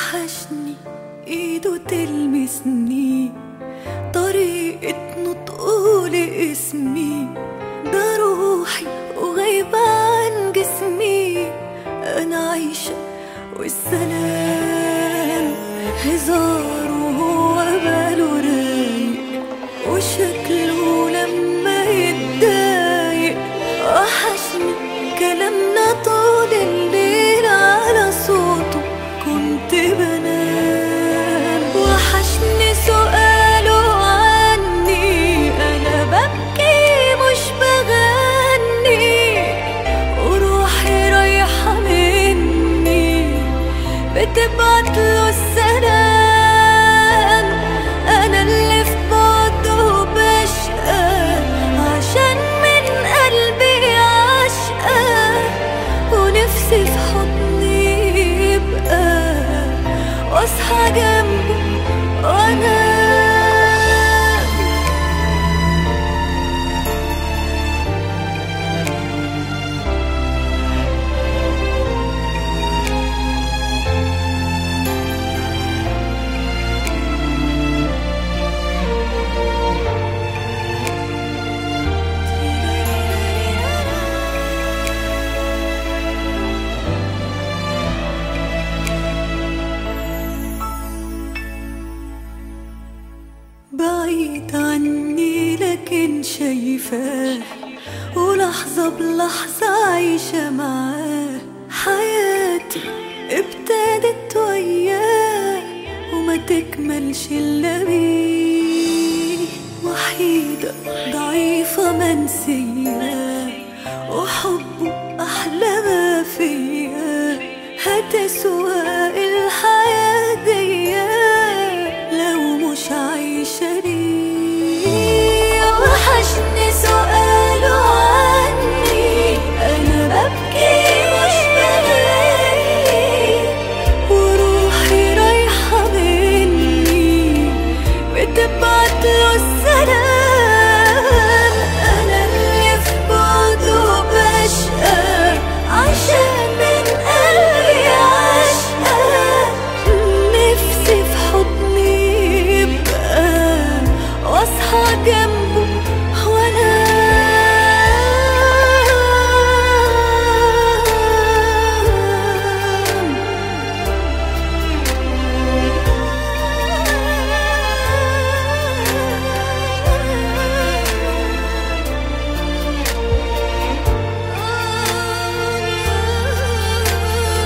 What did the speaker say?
وحشني ايده تلمسني، طريقة نطقه لاسمي، ده روحي وغايبة عن جسمي. انا عايشة والسلام هزار وهو باله رايق، وشكله لما يتضايق. وحشني كلامنا طول الليل على صوته كنت بنام. وحشني سؤاله عني انا ببكي مش بغني، وروحي رايحة مني بتبعتله السلام. انا اللي في بعده بشقى عشان من قلبي عشقى، ونفسي في حضني يبقى واصحى جنبه وانا بعيد عني لكن شايفاه، ولحظة بلحظة عايشة معاه. حياتي ابتدت وياه وما تكملش إلا بيه. وحيدة ضعيفة منسية وحبه أحلى ما فيا، هتسوى الحياة دي لو مش عايشة ليه. وحشني سؤاله عني أنا ببكي مش بغني، وروحي رايحة مني بتبعتله السلام. أنا اللي في بعده بشقى عشان من قلبي عشقى، نفسي في حضني يبقى واصحى جنبي